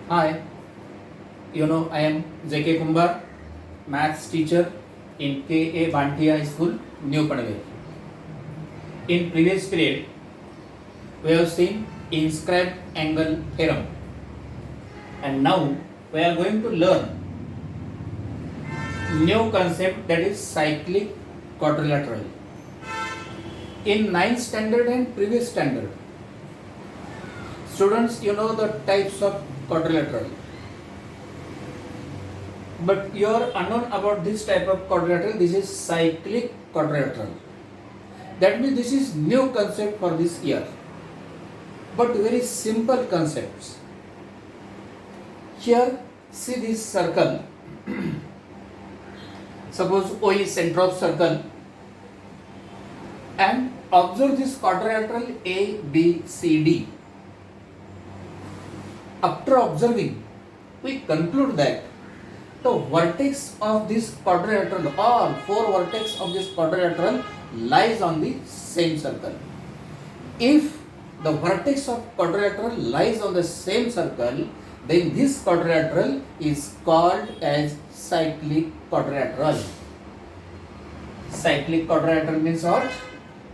Hi, I am JK Kumbar, maths teacher in KA Banti High School, New Padave. In previous period, we have seen inscribed angle theorem, and now we are going to learn new concept, that is cyclic quadrilateral. In 9th standard and previous standard, students, you know the types of quadrilateral. But you are unknown about this type of quadrilateral. This is cyclic quadrilateral. That means this is new concept for this year, but very simple concepts. Here, see this circle. Suppose O is center of circle, and observe this quadrilateral A, B, C, D. After observing, we conclude that the vertex of this quadrilateral, or four vertex of this quadrilateral, lies on the same circle. If the vertex of quadrilateral lies on the same circle, then this quadrilateral is called as cyclic quadrilateral. Cyclic quadrilateral means what?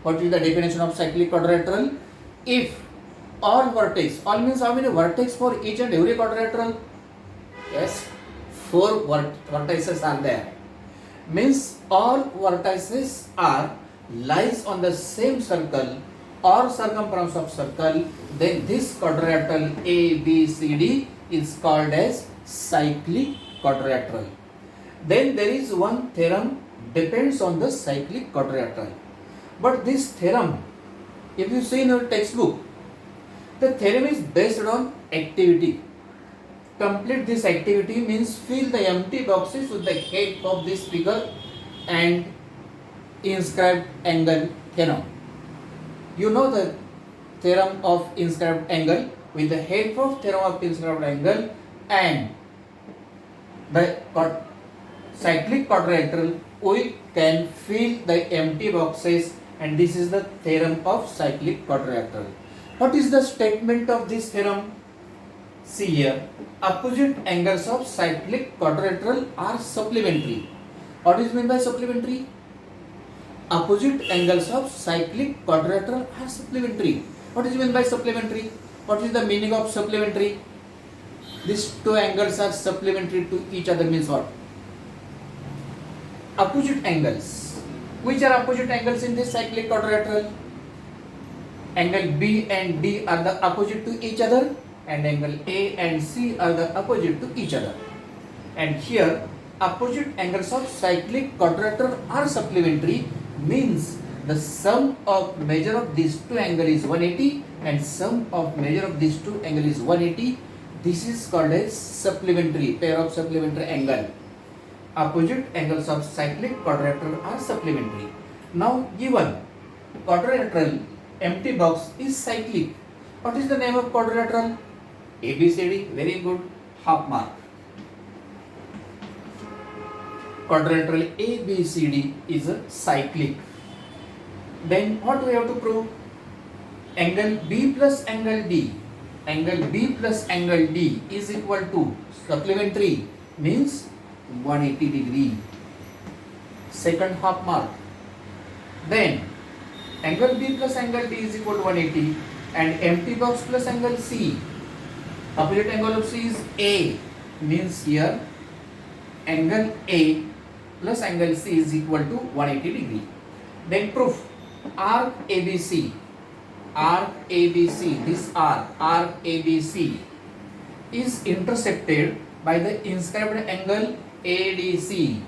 What is the definition of cyclic quadrilateral? If all vertex, all means how many vertex for each and every quadrilateral? Yes, four vertices are there. Means all vertices are lies on the same circle or circumference of circle, then this quadrilateral A, B, C, D is called as cyclic quadrilateral. Then there is one theorem depends on the cyclic quadrilateral. But this theorem, if you see in your textbook, the theorem is based on activity. Complete this activity means fill the empty boxes with the help of this figure and inscribed angle theorem. You know the theorem of inscribed angle. With the help of theorem of inscribed angle and the cyclic quadrilateral, we can fill the empty boxes, and this is the theorem of cyclic quadrilateral. What is the statement of this theorem? See here, opposite angles of cyclic quadrilateral are supplementary. What is meant by supplementary? Opposite angles of cyclic quadrilateral are supplementary. What is meant by supplementary? What is the meaning of supplementary? These two angles are supplementary to each other means what? Opposite angles. Which are opposite angles in this cyclic quadrilateral? Angle B and D are the opposite to each other, and angle A and C are the opposite to each other. And here, opposite angles of cyclic quadrilateral are supplementary, means the sum of measure of these two angles is 180 and sum of measure of these two angles is 180. This is called as supplementary, pair of supplementary angle. Opposite angles of cyclic quadrilateral are supplementary. Now given quadrilateral empty box is cyclic. What is the name of quadrilateral? ABCD. Very good. Half mark. Quadrilateral ABCD is a cyclic. Then what we have to prove? Angle B plus angle D. Angle B plus angle D is equal to supplementary, means 180 degree. Second half mark. Then angle B plus angle D is equal to 180, and empty box plus angle C. Opposite angle of C is A, means here angle A plus angle C is equal to 180 degree. Then proof. Arc ABC, this arc ABC is intersected by the inscribed angle ADC.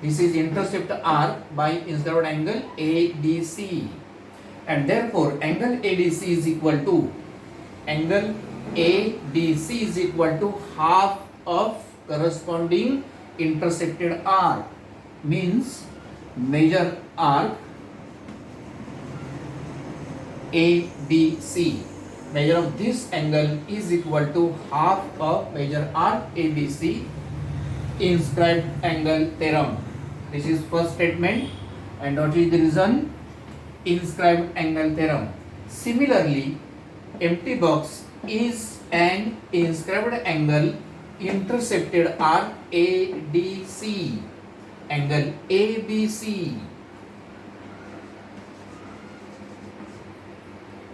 This is intercept arc by inscribed angle ADC, and therefore angle ADC is equal to half of corresponding intersected arc, means measure arc ABC. Measure of this angle is equal to half of measure arc ABC. Inscribed angle theorem. This is first statement, and what is the reason? Inscribed angle theorem. Similarly, empty box is an inscribed angle intercepted arc ADC. Angle ABC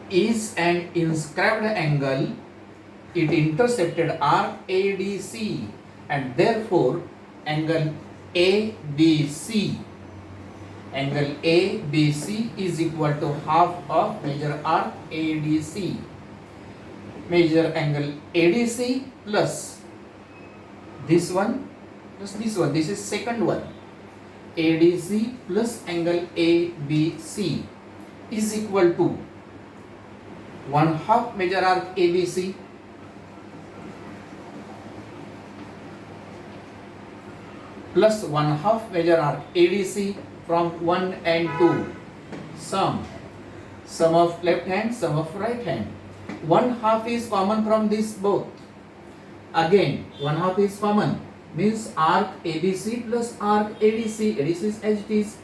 is an inscribed angle. It intercepted arc ADC, and therefore angle ABC is equal to half of measure arc ADC. Measure angle ADC plus this one plus this one. This is second one. ADC plus angle ABC is equal to 1/2 measure arc ABC plus 1/2 measure arc ADC from 1 and 2. Sum of left hand, sum of right hand. 1/2 is common from this both. Again 1/2 is common, means arc ABC plus arc ADC. ADC is as it is.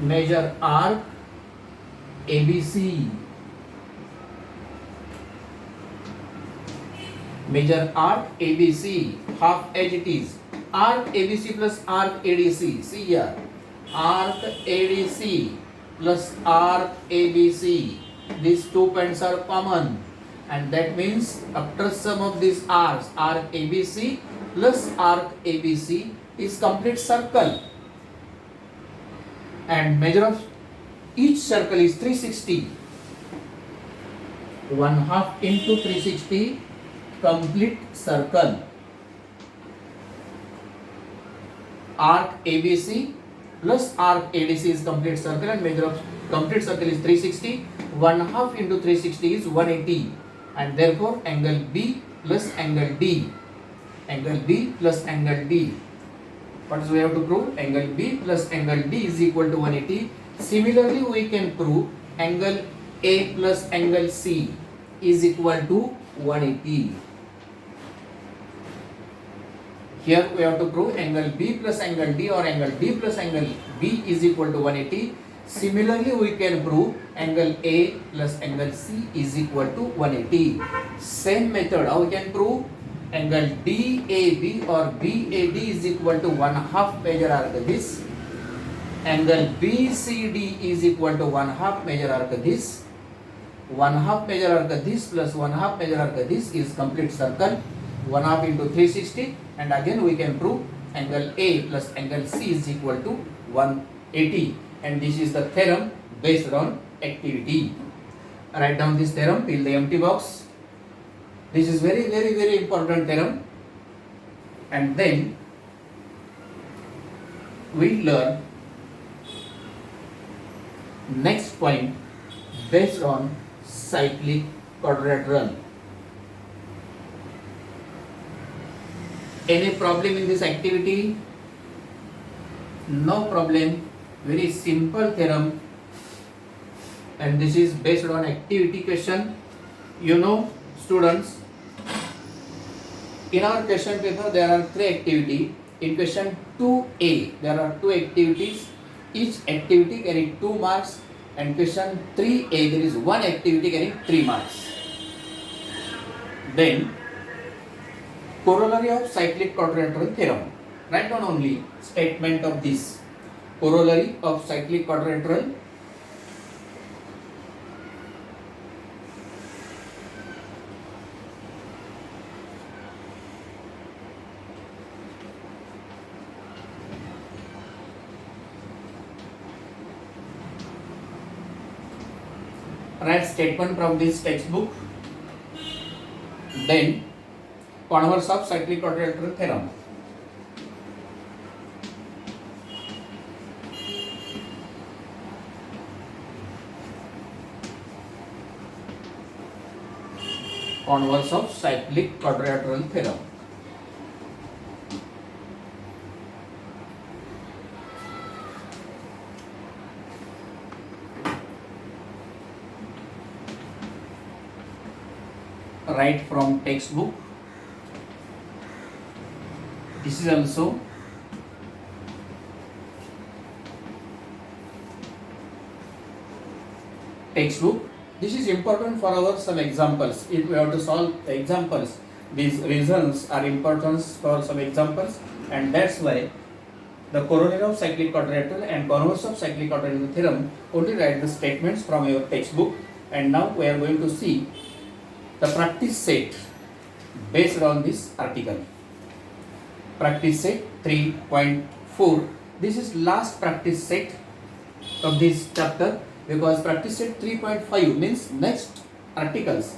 Measure arc ABC. Measure arc ABC, half as it is. Arc ABC plus arc ADC. See here, arc ADC plus arc ABC. These two points are common, and that means after sum of these arcs, arc ABC plus arc ABC is complete circle, and measure of each circle is 360. 1/2 into 360, complete circle. Arc ABC plus arc ADC is complete circle, and measure of complete circle is 360. 1/2 into 360 is 180, and therefore angle B plus angle D. Angle B plus angle D. What is we have to prove? Angle B plus angle D is equal to 180. Similarly, we can prove angle A plus angle C is equal to 180. Here we have to prove angle B plus angle D or angle D plus angle B is equal to 180. Similarly, we can prove angle A plus angle C is equal to 180. Same method, how we can prove? Angle DAB or BAD is equal to 1/2 measure arc this. Angle BCD is equal to 1/2 measure arc this. 1/2 measure arc this plus 1/2 measure arc this is complete circle. 1/2 into 360, and again we can prove angle A plus angle C is equal to 180, and this is the theorem based on activity. Write down this theorem, fill the empty box. This is very important theorem, and then we learn next point based on cyclic quadrilateral. Any problem in this activity? No problem. Very simple theorem, and this is based on activity question. You know, students, in our question paper there are 3 activities. In question 2A there are 2 activities. Each activity carrying 2 marks, and question 3A there is 1 activity carrying 3 marks. Then corollary of cyclic quadrilateral theorem. Write down only statement of this corollary of cyclic quadrilateral. Write statement from this textbook. Then converse of cyclic quadrilateral theorem. Converse of cyclic quadrilateral theorem. Write from textbook. This is also textbook. this is important for our some examples. If we have to solve the examples, these reasons are important for some examples, and that's why the corollary of cyclic quadrilateral and converse of cyclic quadrilateral theorem, only write the statements from your textbook. And now we are going to see the practice set based on this article. Practice set 3.4. This is last practice set of this chapter, because practice set 3.5 means next articles,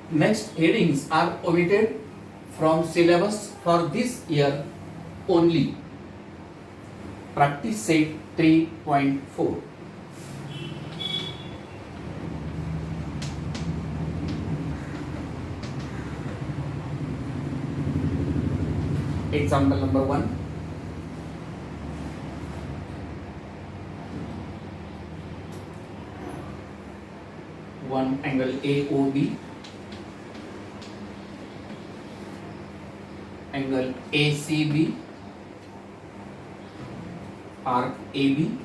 next headings are omitted from syllabus for this year only. Practice set 3.4. Example number 1. One angle AOB, angle ACB, arc AB,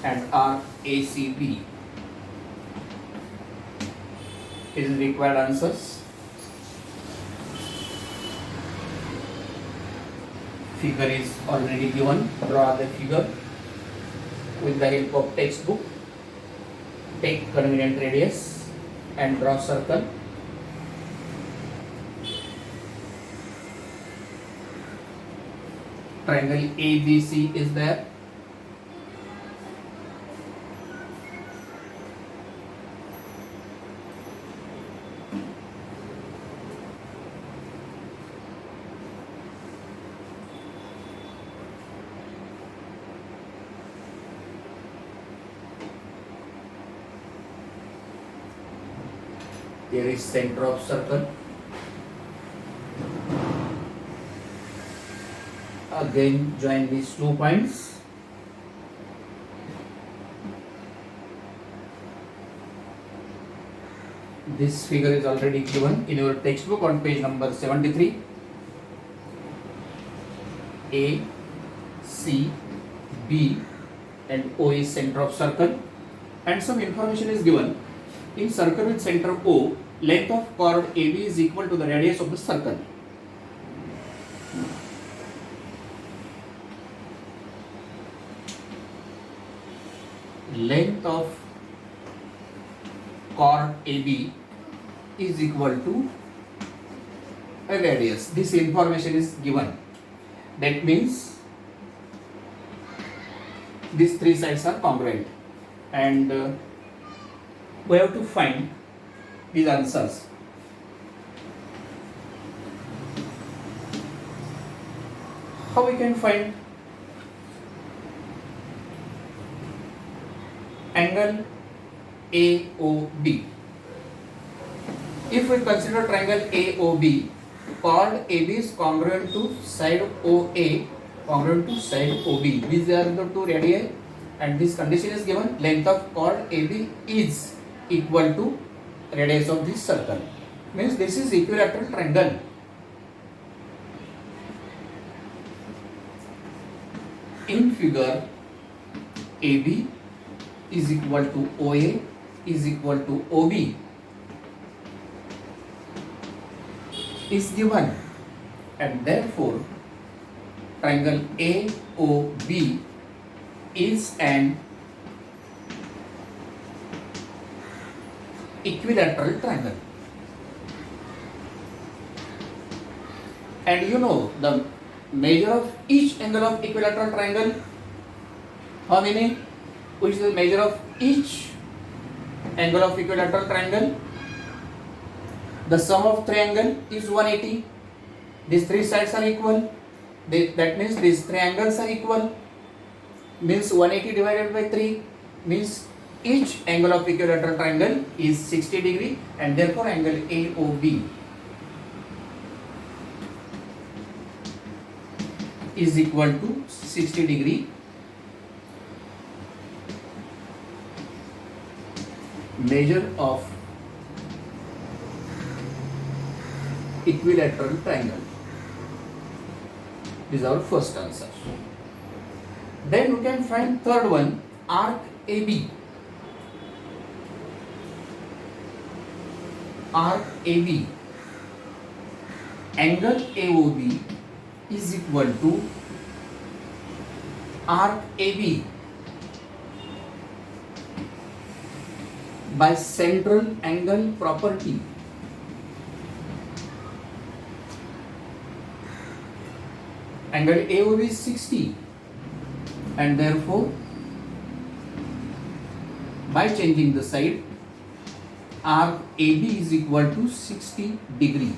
and arc ACB is required answers. Figure is already given. Draw the figure with the help of textbook. Take convenient radius and draw circle. Triangle ABC is there. Here is center of circle. Again join these 2 points. This figure is already given in your textbook on page number 73. A, C, B and O is center of circle, and some information is given. In circle with center O, length of chord AB is equal to the radius of the circle. Length of chord AB is equal to a radius. This information is given. That means these 3 sides are congruent, and we have to find these answers. How we can find angle AOB? If we consider triangle AOB, chord AB is congruent to side OA, congruent to side OB. These are the 2 radii, and this condition is given. Length of chord AB is equal to radius of this circle. Means this is equilateral triangle. In figure, AB is equal to OA is equal to OB is given, and therefore triangle AOB is an equilateral triangle. And you know the measure of each angle of equilateral triangle. How many? Which is the measure of each angle of equilateral triangle? The sum of triangle is 180. These 3 sides are equal. That means these 3 angles are equal. Means 180 divided by 3 means each angle of equilateral triangle is 60 degree, and therefore angle AOB is equal to 60 degree. Measure of equilateral triangle. This is our first answer. Then we can find third one, arc AB. Arc AB. Angle AOB is equal to arc AB by central angle property. Angle AOB is 60, and therefore by changing the side, arc AB is equal to 60 degree.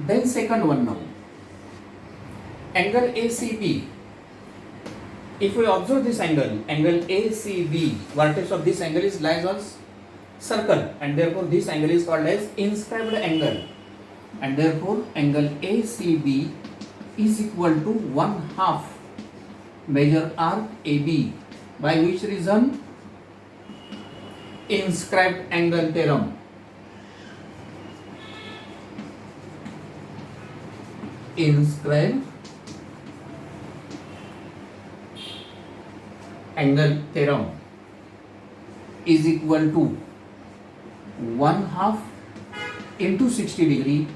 Then second one now, angle ACB. If we observe this angle, angle ACB, vertex of this angle is lies on circle, and therefore this angle is called as inscribed angle, and therefore angle ACB is equal to 1/2 major arc AB. By which reason? Inscribed angle theorem. Inscribed angle theorem is equal to 1/2 into 60 degree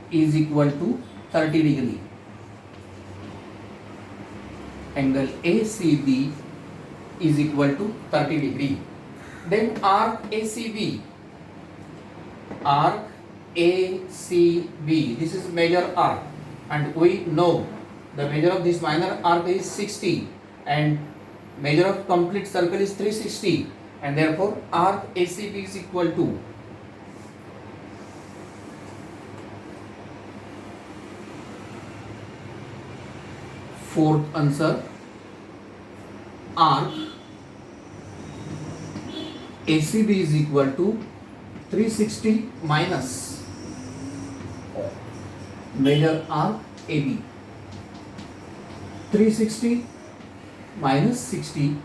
is equal to 30 degree. Angle ACB is equal to 30 degree. Then arc ACB. Arc ACB. This is major arc, and we know the measure of this minor arc is 60, and measure of complete circle is 360, and therefore arc ACB is equal to fourth answer, arc ACB is equal to 360 minus major arc AB. 360 minus 60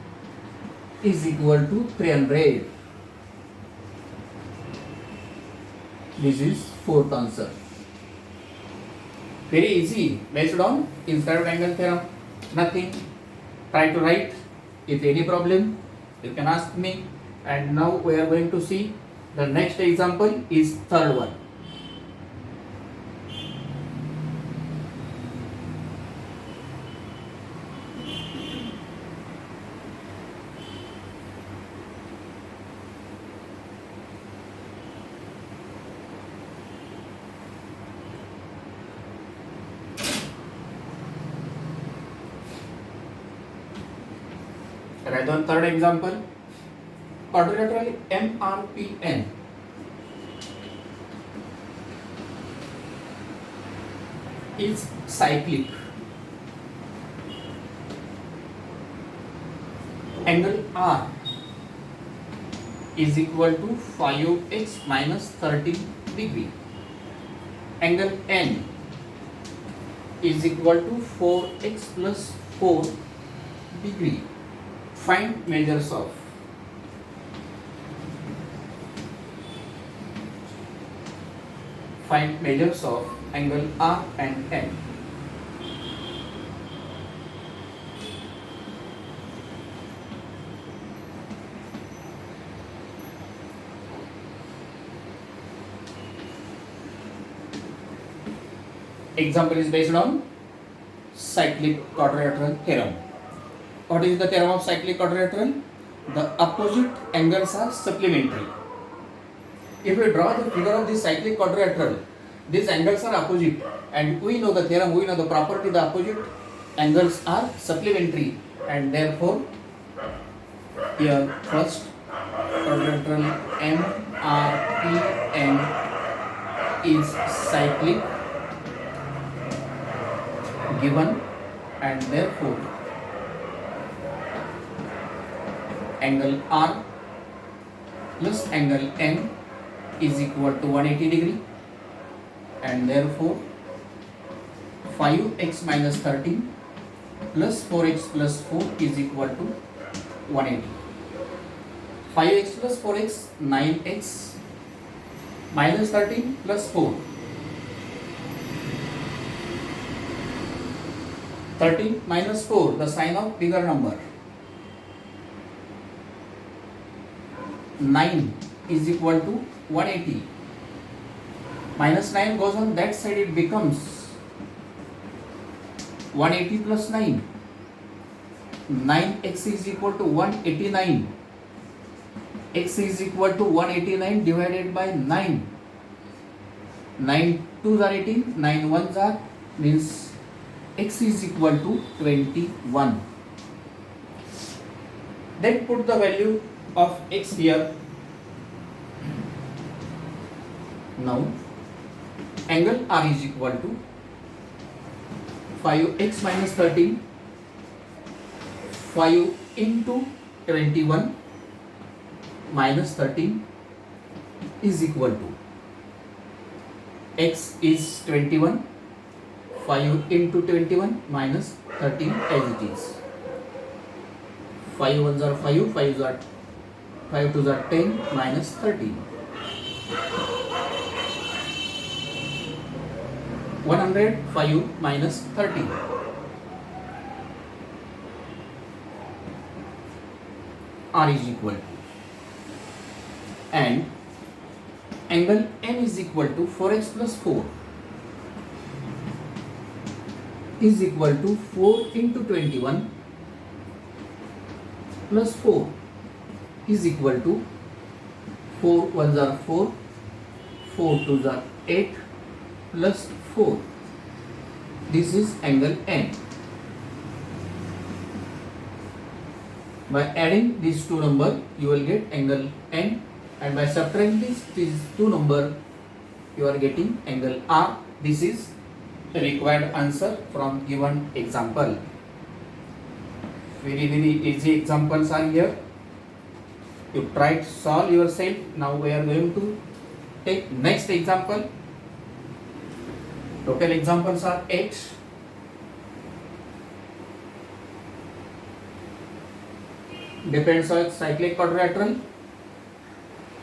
is equal to 300. This is fourth answer. Very easy, based on inscribed angle theorem. Nothing. Try to write. If any problem, you can ask me. And now we are going to see the next example is third one. Write down third example. Quadrilateral MRPN is cyclic. Angle R is equal to 5x minus 30 degree. Angle N is equal to 4x plus 4 degree. Find measures of angle R and N. Example is based on cyclic quadrilateral theorem. What is the theorem of cyclic quadrilateral? The opposite angles are supplementary. If we draw the figure of this cyclic quadrilateral, these angles are opposite, and we know the theorem, we know the property, the opposite angles are supplementary, and therefore here first quadrilateral MRPN is cyclic given, and therefore angle R plus angle N is equal to 180 degree, and therefore 5x minus 13 plus 4x plus 4 is equal to 180. 5x plus 4x 9x minus 13 plus 4 13 minus 4, the sign of bigger number. 9 is equal to 180. Minus 9 goes on that side, it becomes 180 plus 9. 9x is equal to 189. X is equal to 189 divided by 9. 9 2s are 18, 9 1s are, means x is equal to 21. Then put the value of x here. Now angle R is equal to 5x minus 13, 5 into 21 minus 13 is equal to, x is 21, 5 into 21 minus 13 as it is. 5 1s are 5, 5 2s are 10 minus 13. 105 minus 13. R is equal to, and angle N is equal to 4x plus 4 is equal to 4 into 21 plus 4 is equal to 4 1s are 4, 4 2s are 8 plus 4. This is angle N. By adding these two numbers, you will get angle N, and by subtracting these two numbers, you are getting angle R. This is the required answer from given example. Very easy examples are here. You try to solve yourself. Now we are going to take next example. Total examples are 8. Depends on cyclic quadrilateral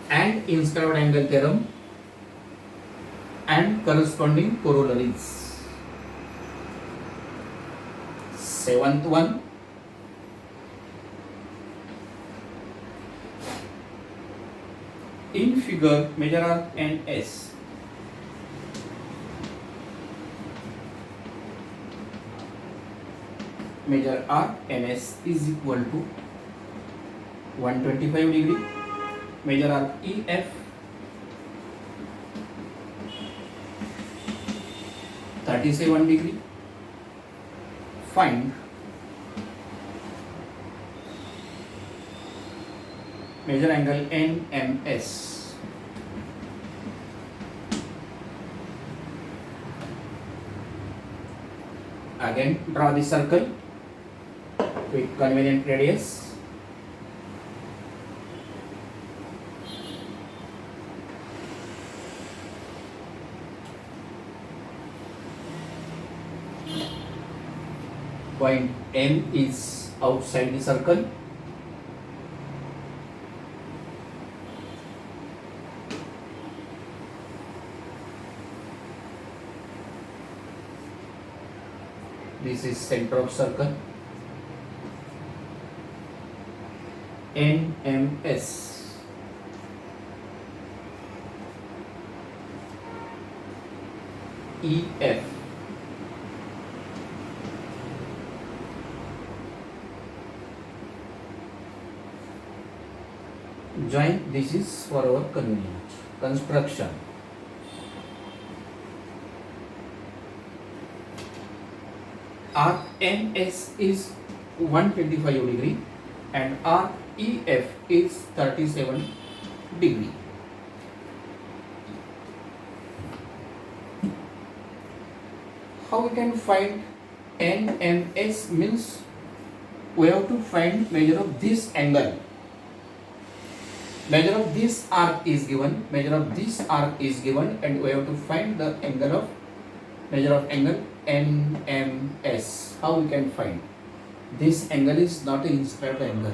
and inscribed angle theorem and corresponding corollaries. 7th one. In figure, measure arc and S. Measure arc NS is equal to 125 degree. Measure arc EF 37 degree. Find measure angle NMS. Again draw the circle with convenient radius. Point M is outside the circle. This is center of circle. NMS. EF. Join. This is for our convenience. Construction. Arc NS is 125 degree and arc EF is 37 degree. How we can find NMS? Means we have to find measure of this angle. Measure of this arc is given, measure of this arc is given, and we have to find the angle of measure of angle NMS. How we can find? This angle is not an inscribed angle.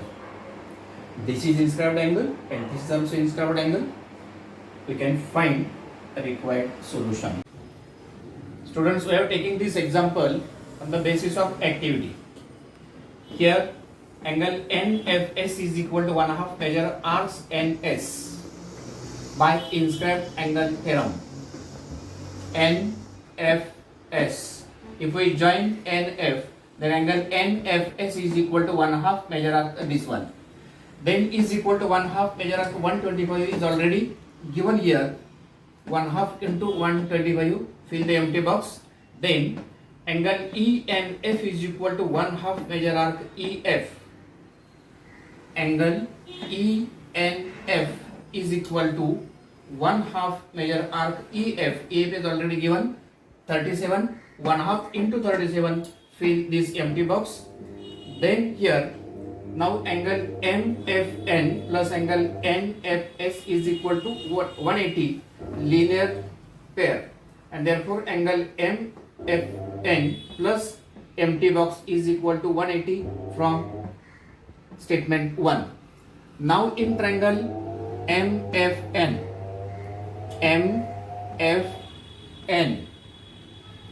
This is inscribed angle and this is also inscribed angle. We can find the required solution. Students, we are taking this example on the basis of activity. Here angle NFS is equal to 1/2 measure arcs NS by inscribed angle theorem. NFS. If we join NF, then angle NFS is equal to 1/2 measure arc this one. Then is equal to 1/2 measure arc 125 is already given here. 1/2 into 125, fill the empty box. Then angle ENF is equal to 1/2 measure arc EF. Angle ENF is equal to 1/2 measure arc EF. EF is already given 37. 1/2 into 37, fill this empty box. Then here now angle MFN plus angle NFS is equal to 180 linear pair, and therefore angle MFN plus empty box is equal to 180 from statement 1. Now in triangle MFN,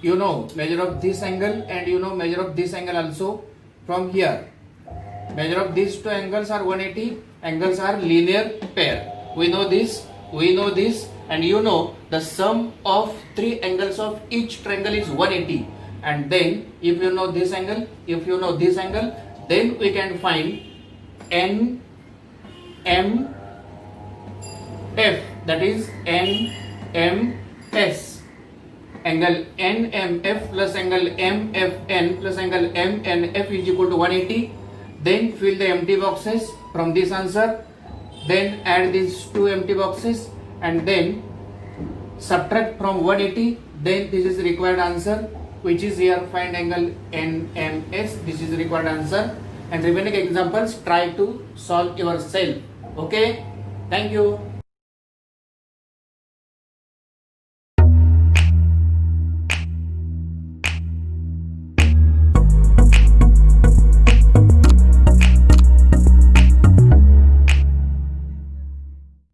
you know measure of this angle and you know measure of this angle also. From here measure of these two angles are 180, angles are linear pair. We know this, and you know the sum of three angles of each triangle is 180. And then if you know this angle, if you know this angle, then we can find NMF, that is NMS. Angle NMF plus angle MFN plus angle MNF is equal to 180. Then fill the empty boxes from this answer. Then add these two empty boxes and then subtract from 180. Then this is required answer, which is here find angle NMS. This is required answer. And remaining examples try to solve yourself. Okay, thank you.